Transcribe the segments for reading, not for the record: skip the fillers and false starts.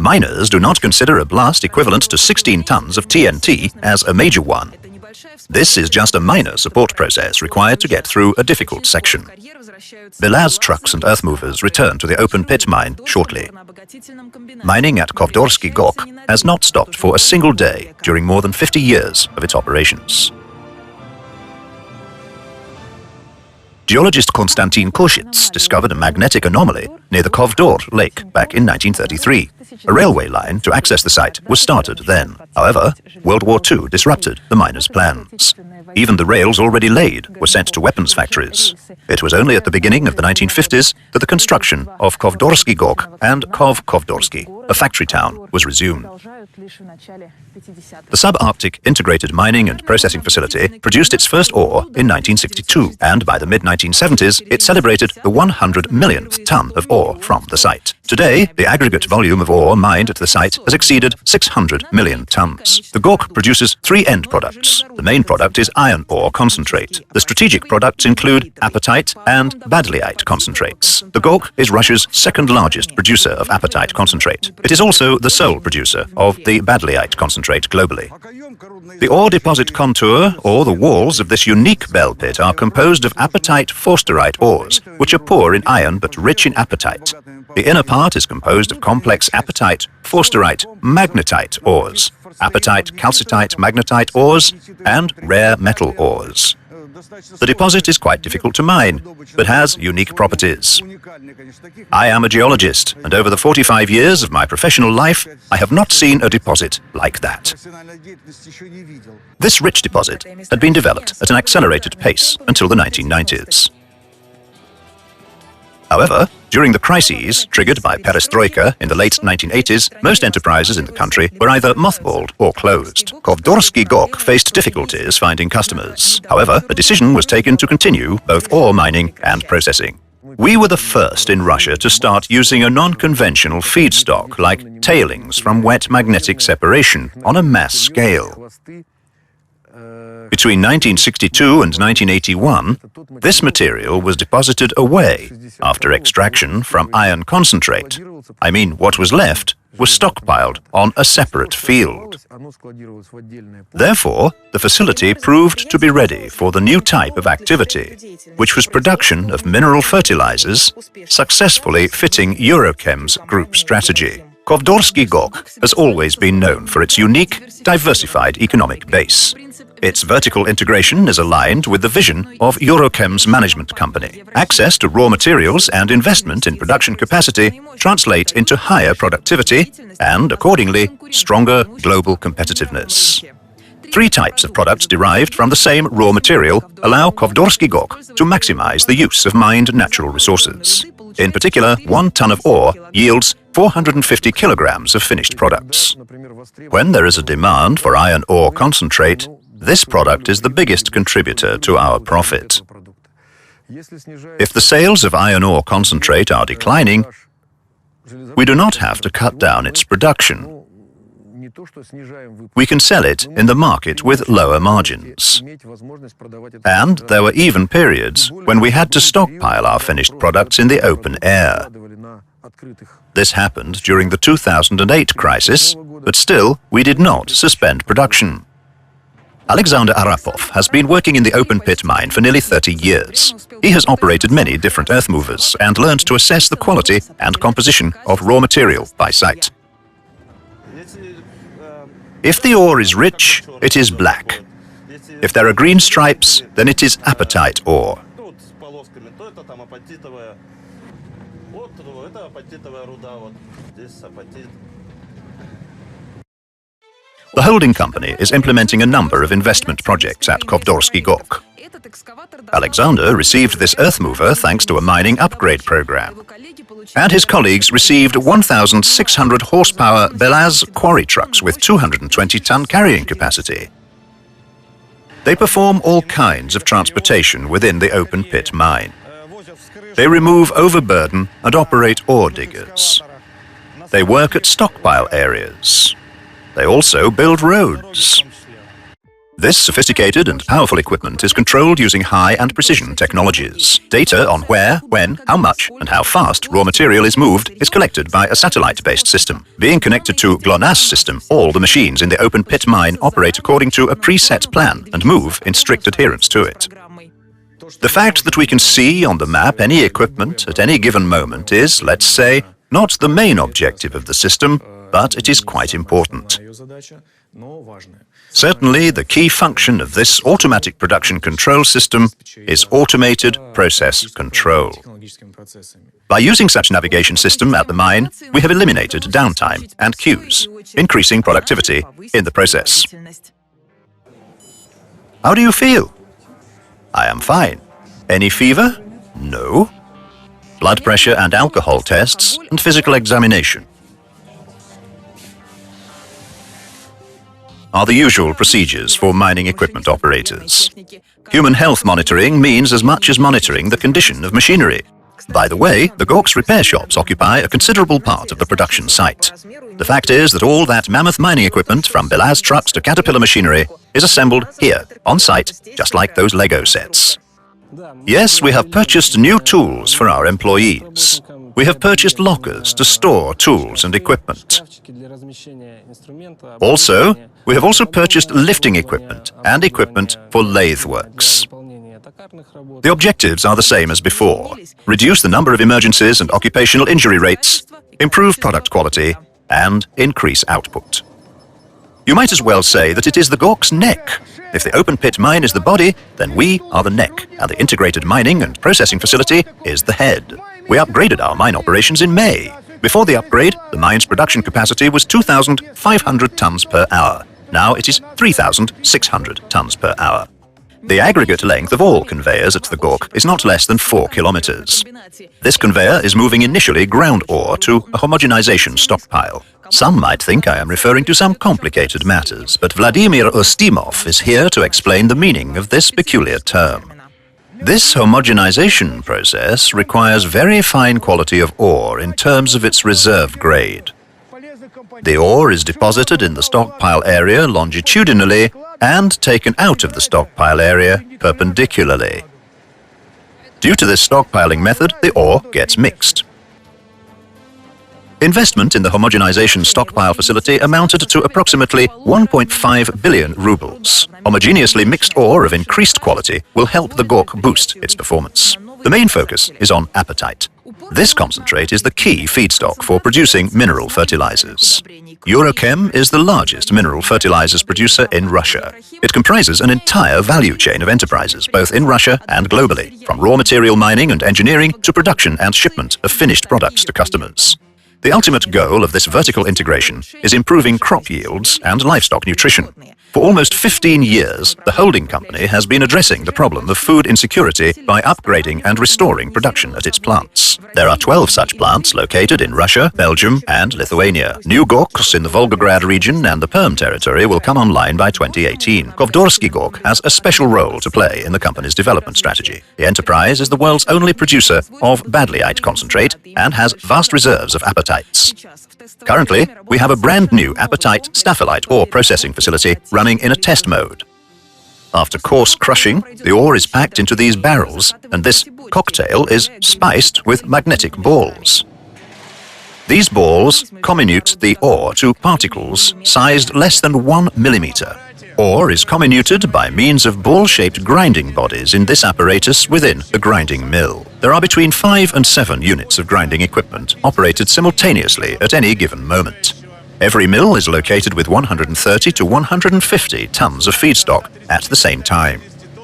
Miners do not consider a blast equivalent to 16 tons of TNT as a major one. This is just a minor support process required to get through a difficult section. Belaz trucks and earth movers return to the open pit mine shortly. Mining at Kovdorsky Gok has not stopped for a single day during more than 50 years of its operations. Geologist Konstantin Koshits discovered a magnetic anomaly near the Kovdor lake back in 1933. A railway line to access the site was started then. However, World War II disrupted the miners' plans. Even the rails already laid were sent to weapons factories. It was only at the beginning of the 1950s that the construction of Kovdorsky Gok and Kovdorsky, a factory town, was resumed. The subarctic integrated mining and processing facility produced its first ore in 1962, and by the mid-1970s it celebrated the 100 millionth ton of ore from the site. Today, the aggregate volume of ore mined at the site has exceeded 600 million tons. The Gok produces three end products. The main product is iron ore concentrate. The strategic products include apatite and badleite concentrates. The Gok is Russia's second largest producer of apatite concentrate. It is also the sole producer of the badleite concentrate globally. The ore deposit contour, or the walls of this unique bell pit, are composed of apatite forsterite ores, which are poor in iron but rich in apatite. The inner part is composed of complex apatite, forsterite, magnetite ores, apatite, calcitite, magnetite ores, and rare metal ores. The deposit is quite difficult to mine, but has unique properties. I am a geologist, and over the 45 years of my professional life, I have not seen a deposit like that. This rich deposit had been developed at an accelerated pace until the 1990s. However, during the crises triggered by perestroika in the late 1980s, most enterprises in the country were either mothballed or closed. Kovdorsky Gok faced difficulties finding customers. However, a decision was taken to continue both ore mining and processing. We were the first in Russia to start using a non-conventional feedstock like tailings from wet magnetic separation on a mass scale. Between 1962 and 1981, this material was deposited away after extraction from iron concentrate. I mean, what was left was stockpiled on a separate field. Therefore, the facility proved to be ready for the new type of activity, which was production of mineral fertilizers, successfully fitting Eurochem's group strategy. Kovdorsky Gok has always been known for its unique, diversified economic base. Its vertical integration is aligned with the vision of Eurochem's management company. Access to raw materials and investment in production capacity translate into higher productivity and, accordingly, stronger global competitiveness. Three types of products derived from the same raw material allow Kovdorsky Gok to maximize the use of mined natural resources. In particular, 1 ton of ore yields 450 kilograms of finished products. When there is a demand for iron ore concentrate, this product is the biggest contributor to our profit. If the sales of iron ore concentrate are declining, we do not have to cut down its production. We can sell it in the market with lower margins. And there were even periods when we had to stockpile our finished products in the open air. This happened during the 2008 crisis, but still we did not suspend production. Alexander Arapov has been working in the open pit mine for nearly 30 years. He has operated many different earth movers and learned to assess the quality and composition of raw material by sight. If the ore is rich, it is black. If there are green stripes, then it is apatite ore. The holding company is implementing a number of investment projects at Kovdorsky Gok. Alexander received this earth mover thanks to a mining upgrade program. And his colleagues received 1,600 horsepower Belaz quarry trucks with 220-ton carrying capacity. They perform all kinds of transportation within the open pit mine. They remove overburden and operate ore diggers. They work at stockpile areas. They also build roads. This sophisticated and powerful equipment is controlled using high and precision technologies. Data on where, when, how much, and how fast raw material is moved is collected by a satellite-based system. Being connected to GLONASS system, all the machines in the open pit mine operate according to a preset plan and move in strict adherence to it. The fact that we can see on the map any equipment at any given moment is, let's say, not the main objective of the system, but it is quite important. Certainly, the key function of this automatic production control system is automated process control. By using such navigation system at the mine, we have eliminated downtime and queues, increasing productivity in the process. How do you feel? I am fine. Any fever? No. Blood pressure and alcohol tests and physical examination are the usual procedures for mining equipment operators. Human health monitoring means as much as monitoring the condition of machinery. By the way, the Gork's repair shops occupy a considerable part of the production site. The fact is that all that mammoth mining equipment, from Belaz trucks to Caterpillar machinery, is assembled here, on site, just like those Lego sets. Yes, we have purchased new tools for our employees. We have purchased lockers to store tools and equipment. Also, we have also purchased lifting equipment and equipment for lathe works. The objectives are the same as before: reduce the number of emergencies and occupational injury rates, improve product quality, and increase output. You might as well say that it is the Gork's neck. If the open pit mine is the body, then we are the neck, and the integrated mining and processing facility is the head. We upgraded our mine operations in May. Before the upgrade, the mine's production capacity was 2,500 tons per hour. Now it is 3,600 tons per hour. The aggregate length of all conveyors at the Gork is not less than 4 kilometers. This conveyor is moving initially ground ore to a homogenization stockpile. Some might think I am referring to some complicated matters, but Vladimir Ustimov is here to explain the meaning of this peculiar term. This homogenization process requires very fine quality of ore in terms of its reserve grade. The ore is deposited in the stockpile area longitudinally and taken out of the stockpile area perpendicularly. Due to this stockpiling method, the ore gets mixed. Investment in the homogenization stockpile facility amounted to approximately 1.5 billion rubles. Homogeneously mixed ore of increased quality will help the Gork boost its performance. The main focus is on apatite. This concentrate is the key feedstock for producing mineral fertilizers. Eurochem is the largest mineral fertilizers producer in Russia. It comprises an entire value chain of enterprises, both in Russia and globally, from raw material mining and engineering to production and shipment of finished products to customers. The ultimate goal of this vertical integration is improving crop yields and livestock nutrition. For almost 15 years, the holding company has been addressing the problem of food insecurity by upgrading and restoring production at its plants. There are 12 such plants located in Russia, Belgium, and Lithuania. New Gorks in the Volgograd region and the Perm territory will come online by 2018. Kovdorsky Gork has a special role to play in the company's development strategy. The enterprise is the world's only producer of badleite concentrate and has vast reserves of apatites. Currently, we have a brand new apatite staphelite ore processing facility running in a test mode. After coarse crushing, the ore is packed into these barrels, and this cocktail is spiced with magnetic balls. These balls comminute the ore to particles sized less than 1 millimeter. Ore is comminuted by means of ball-shaped grinding bodies in this apparatus within the grinding mill. There are between 5 and 7 units of grinding equipment operated simultaneously at any given moment. Every mill is located with 130 to 150 tons of feedstock at the same time.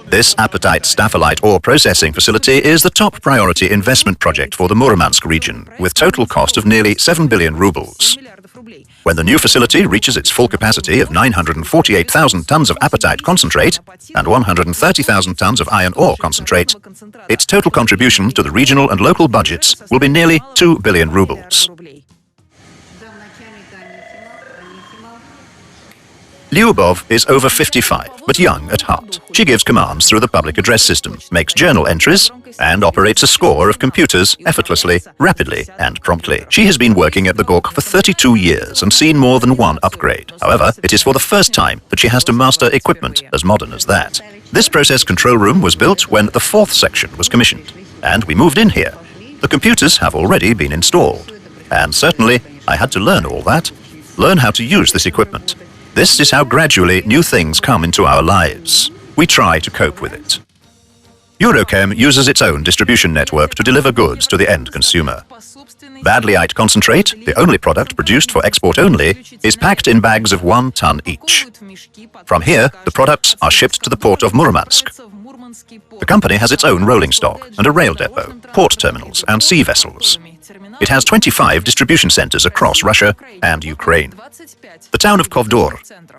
This apatite staphelite ore processing facility is the top priority investment project for the Murmansk region, with total cost of nearly 7 billion rubles. When the new facility reaches its full capacity of 948,000 tons of apatite concentrate and 130,000 tons of iron ore concentrate, its total contribution to the regional and local budgets will be nearly 2 billion rubles. Lyubov is over 55, but young at heart. She gives commands through the public address system, makes journal entries, and operates a score of computers effortlessly, rapidly, and promptly. She has been working at the GOK for 32 years and seen more than one upgrade. However, it is for the first time that she has to master equipment as modern as that. This process control room was built when the fourth section was commissioned, and we moved in here. The computers have already been installed, and certainly I had to learn all that, learn how to use this equipment. This is how gradually new things come into our lives. We try to cope with it. Eurochem uses its own distribution network to deliver goods to the end consumer. Badleyite concentrate, the only product produced for export only, is packed in bags of 1 ton each. From here, the products are shipped to the port of Murmansk. The company has its own rolling stock and a rail depot, port terminals and sea vessels. It has 25 distribution centers across Russia and Ukraine. The town of Kovdor,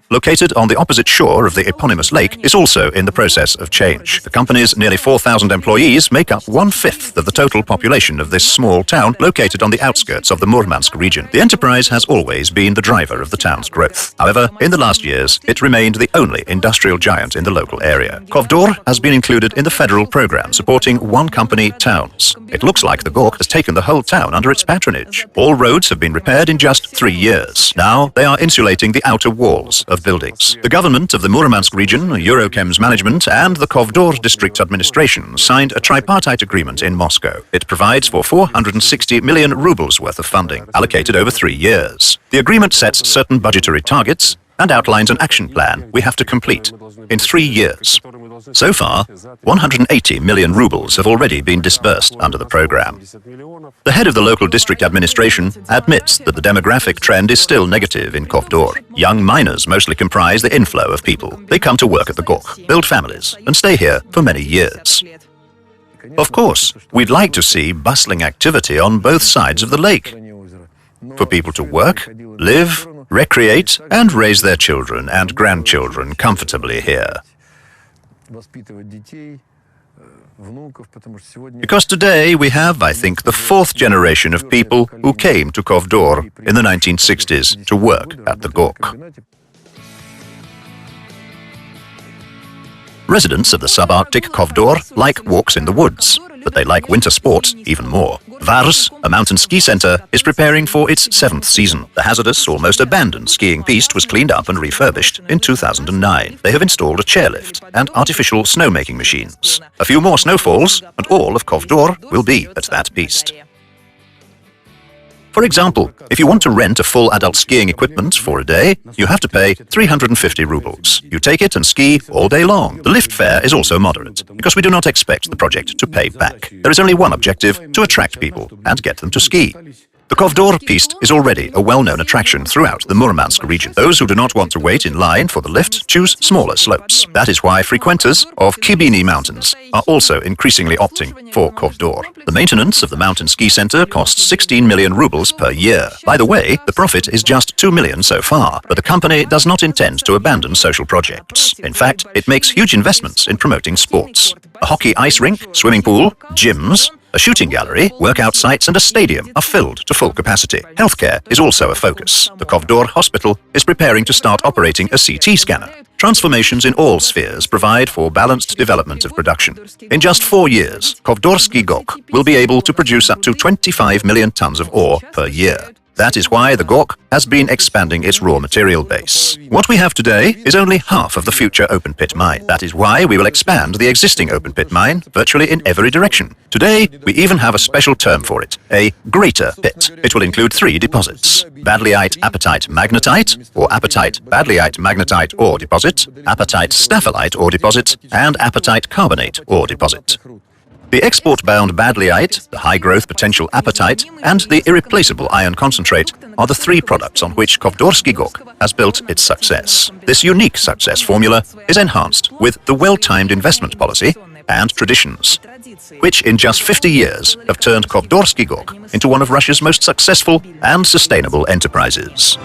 located on the opposite shore of the eponymous lake, is also in the process of change. The company's nearly 4,000 employees make up 1/5 of the total population of this small town located on the outskirts of the Murmansk region. The enterprise has always been the driver of the town's growth. However, in the last years, it remained the only industrial giant in the local area. Kovdor has been included in the federal program supporting one-company towns. It looks like the GOK has taken the whole town under its patronage. All roads have been repaired in just 3 years. Now they are insulating the outer walls of buildings. The government of the Murmansk region, Eurochem's management, and the Kovdor district administration signed a tripartite agreement in Moscow. It provides for 460 million rubles worth of funding, allocated over 3 years. The agreement sets certain budgetary targets and outlines an action plan we have to complete in 3 years. So far, 180 million rubles have already been disbursed under the program. The head of the local district administration admits that the demographic trend is still negative in Kovdor. Young miners mostly comprise the inflow of people. They come to work at the GOK, build families, and stay here for many years. Of course, we'd like to see bustling activity on both sides of the lake, for people to work, live, recreate, and raise their children and grandchildren comfortably here. Because today we have, I think, the 4th generation of people who came to Kovdor in the 1960s to work at the GOK. Residents of the subarctic Kovdor like walks in the woods, but they like winter sports even more. Vars, a mountain ski center, is preparing for its 7th season. The hazardous, almost abandoned skiing piste was cleaned up and refurbished in 2009. They have installed a chairlift and artificial snowmaking machines. A few more snowfalls, and all of Kovdor will be at that piste. For example, if you want to rent a full adult skiing equipment for a day, you have to pay 350 rubles. You take it and ski all day long. The lift fare is also moderate, because we do not expect the project to pay back. There is only one objective: to attract people and get them to ski. The Kovdor piste is already a well-known attraction throughout the Murmansk region. Those who do not want to wait in line for the lift choose smaller slopes. That is why frequenters of Kibini Mountains are also increasingly opting for Kovdor. The maintenance of the mountain ski center costs 16 million rubles per year. By the way, the profit is just 2 million so far, but the company does not intend to abandon social projects. In fact, it makes huge investments in promoting sports. A hockey ice rink, swimming pool, gyms, a shooting gallery, workout sites and a stadium are filled to full capacity. Healthcare is also a focus. The Kovdor hospital is preparing to start operating a CT scanner. Transformations in all spheres provide for balanced development of production. In just 4 years, Kovdorski GOK will be able to produce up to 25 million tons of ore per year. That is why the GOK has been expanding its raw material base. What we have today is only half of the future open-pit mine. That is why we will expand the existing open-pit mine virtually in every direction. Today, we even have a special term for it, a greater pit. It will include 3 deposits: badleyite apatite magnetite, or apatite badleyite magnetite ore deposit, apatite staphelite ore deposit, and apatite carbonate ore deposit. The export-bound badleyite, the high-growth potential apatite, and the irreplaceable iron concentrate are the 3 products on which Kovdorski GOK has built its success. This unique success formula is enhanced with the well-timed investment policy and traditions, which in just 50 years have turned Kovdorski GOK into one of Russia's most successful and sustainable enterprises.